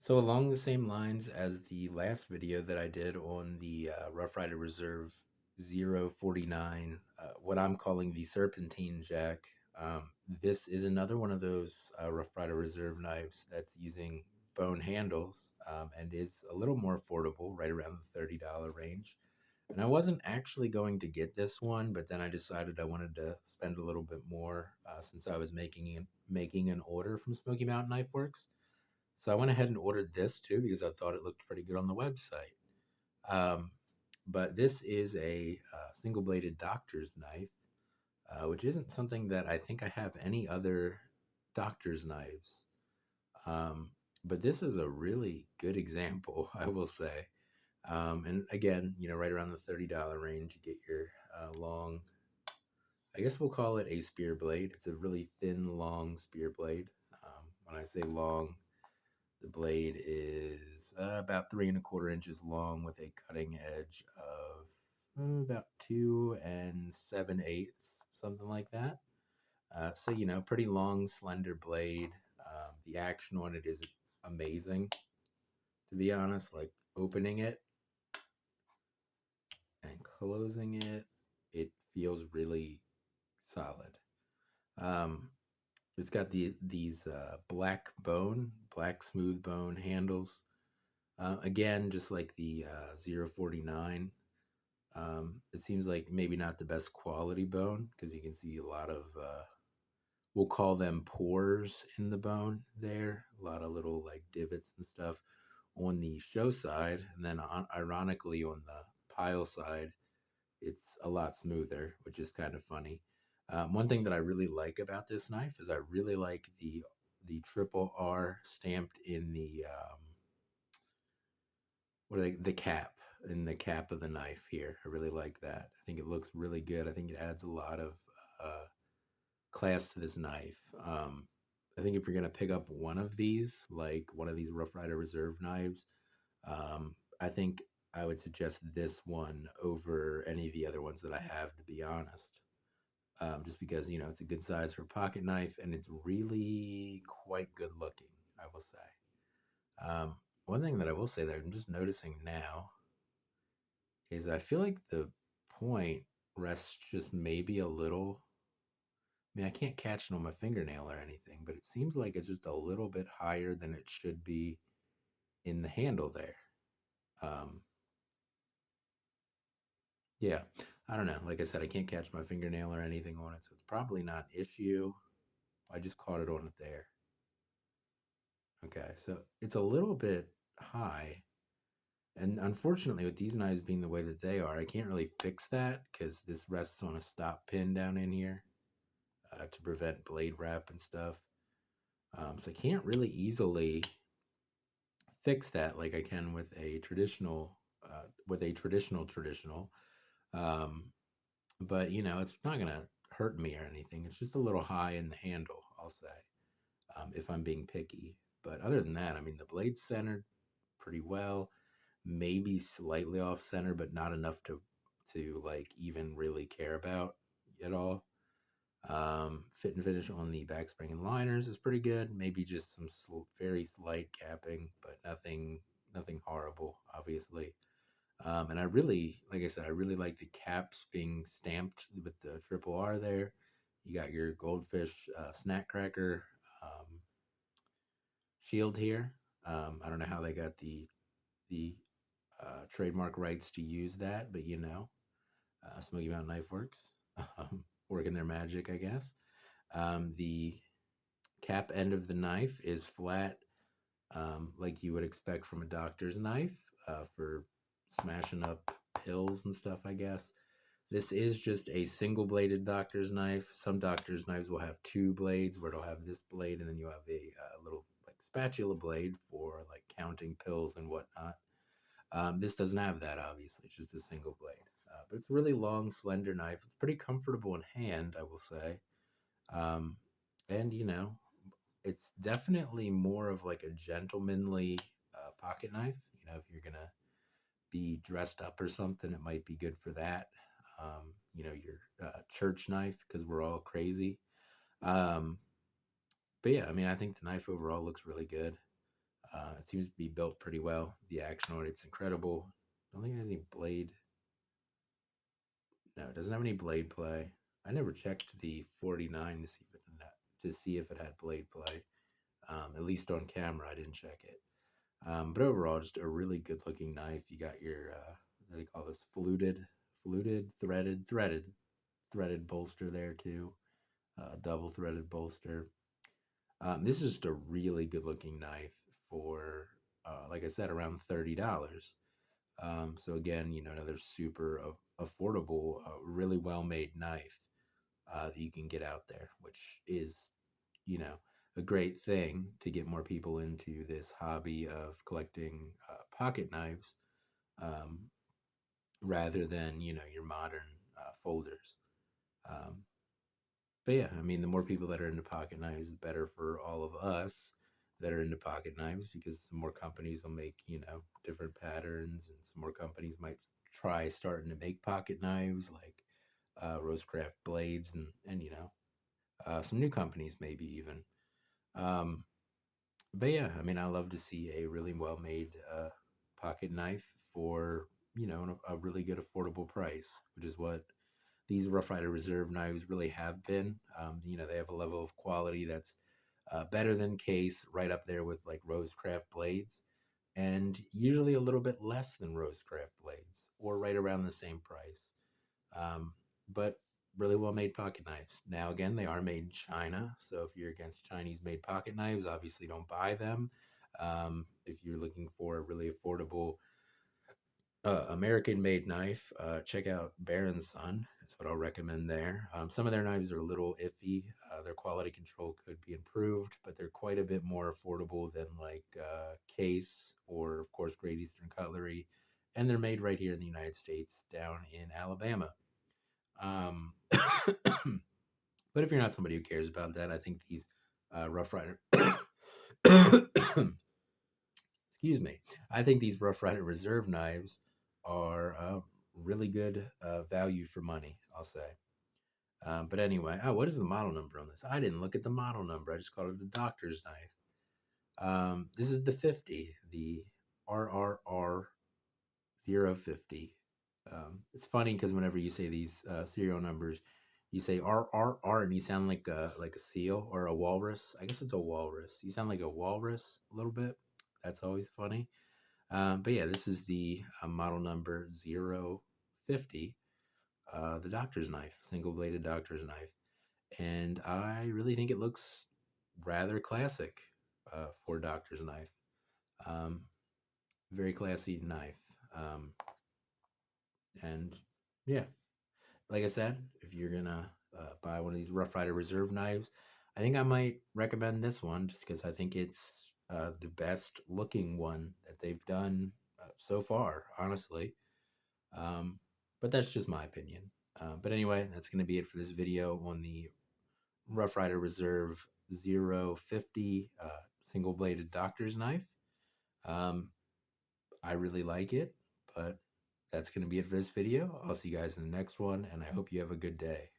So along the same lines as the last video that I did on the Rough Rider Reserve 049, what I'm calling the Serpentine Jack, this is another one of those Rough Rider Reserve knives that's using bone handles and is a little more affordable, right around the $30 range. And I wasn't actually going to get this one, but then I decided I wanted to spend a little bit more since I was making an order from Smoky Mountain Knife Works. So I went ahead and ordered this too because I thought it looked pretty good on the website. Um, but this is a single bladed doctor's knife, which isn't something that I think I have any other doctor's knives. Um, but this is a really good example, I will say. And again, right around the $30 range, you get your long, I guess we'll call it a spear blade. It's a really thin, long spear blade. When I say long, the blade is about 3¼ inches long with a cutting edge of about 2 7/8, something like that. So, pretty long, slender blade. The action on it is amazing, to be honest. Like opening it and closing it, it feels really solid. Um, it's got these black smooth bone handles. Again, just like the 049, it seems like maybe not the best quality bone because you can see a lot of, we'll call them pores in the bone there, a lot of little like divots and stuff on the show side. And then ironically, on the pile side, it's a lot smoother, which is kind of funny. One thing that I really like about this knife is I really like the triple R stamped in the what are they, the cap in the cap of the knife here. I really like that. I think it looks really good. I think it adds a lot of uh, class to this knife. I think if you're gonna pick up one of these, like one of these Rough Rider Reserve knives, I think I would suggest this one over any of the other ones that I have, to be honest. Just because it's a good size for a pocket knife and it's really quite good looking, I will say. One thing that I will say that I'm just noticing now is I feel like the point rests just maybe a little. I mean, I can't catch it on my fingernail or anything, but it seems like it's just a little bit higher than it should be in the handle there. Um, yeah, I don't know. Like I said, I can't catch my fingernail or anything on it, so it's probably not an issue. I just caught it on it there. Okay, so it's a little bit high. And unfortunately, with these knives being the way that they are, I can't really fix that because this rests on a stop pin down in here to prevent blade wrap and stuff. So I can't really easily fix that like I can with a traditional. Um, but it's not gonna hurt me or anything. It's just a little high in the handle, I'll say, if I'm being picky. But other than that, I mean, the blade's centered pretty well, maybe slightly off center, but not enough to like even really care about at all. Fit and finish on the back spring and liners is pretty good. Maybe just some very slight capping, but nothing horrible, obviously. And I really, like I said, I really like the caps being stamped with the triple R there. You got your goldfish snack cracker shield here. I don't know how they got the trademark rights to use that, but Smoky Mountain Knife Works, working their magic, I guess. The cap end of the knife is flat, like you would expect from a doctor's knife for smashing up pills and stuff, I guess. This is just a single bladed doctor's knife. Some doctor's knives will have two blades where it'll have this blade and then you have a little like spatula blade for like counting pills and whatnot. This doesn't have that, obviously. It's just a single blade. But it's a really long, slender knife. It's pretty comfortable in hand, I will say. Um, and, it's definitely more of like a gentlemanly pocket knife. If you're going to be dressed up or something, it might be good for that. Your church knife, because we're all crazy. Um, but yeah, I mean, I think the knife overall looks really good. It seems to be built pretty well. The action on it's incredible. I don't think it has any blade. No, it doesn't have any blade play. I never checked the 49 to see if it had blade play. At least on camera, I didn't check it. But overall, just a really good looking knife. You got your what do they call this? Threaded bolster there too. Double threaded bolster. This is just a really good looking knife for, like I said, around $30. So again, another super affordable, really well made knife that you can get out there, which is, you know, a great thing to get more people into this hobby of collecting pocket knives, um, rather than your modern folders. Um, but yeah, I mean, the more people that are into pocket knives, the better for all of us that are into pocket knives, because some more companies will make, different patterns, and some more companies might try starting to make pocket knives like Rosecraft blades, and some new companies maybe even. Um, but yeah, I mean, I love to see a really well made pocket knife for, a really good affordable price, which is what these Rough Rider Reserve knives really have been. They have a level of quality that's better than Case, right up there with like Rosecraft blades, and usually a little bit less than Rosecraft blades, or right around the same price. But really well made pocket knives. Now, again, they are made in China, so if you're against Chinese made pocket knives, obviously don't buy them. If you're looking for a really affordable American made knife, check out Baron Son. That's what I'll recommend there. Some of their knives are a little iffy. Their quality control could be improved, but they're quite a bit more affordable than like Case, or, of course, Great Eastern Cutlery. And they're made right here in the United States, down in Alabama. Um, but if you're not somebody who cares about that, I think these Rough Rider, excuse me, I think these Rough Rider Reserve knives are really good value for money, I'll say. But anyway, what is the model number on this? I didn't look at the model number. I just called it the doctor's knife. This is the 50, the RRR 050. It's funny because whenever you say these serial numbers, you say R R R, and you sound like a seal or a walrus. I guess it's a walrus. You sound like a walrus a little bit. That's always funny. But yeah, this is the model number 050, the doctor's knife, single bladed doctor's knife. And I really think it looks rather classic for a doctor's knife. Um, Very classy knife. And yeah, like I said, if you're gonna buy one of these Rough Rider Reserve knives, I think I might recommend this one, just because I think it's the best looking one that they've done so far, honestly. Um, but that's just my opinion. But anyway, that's going to be it for this video on the Rough Rider Reserve 050 single bladed doctor's knife. Um, I really like it, but that's going to be it for this video. I'll see you guys in the next one, and I hope you have a good day.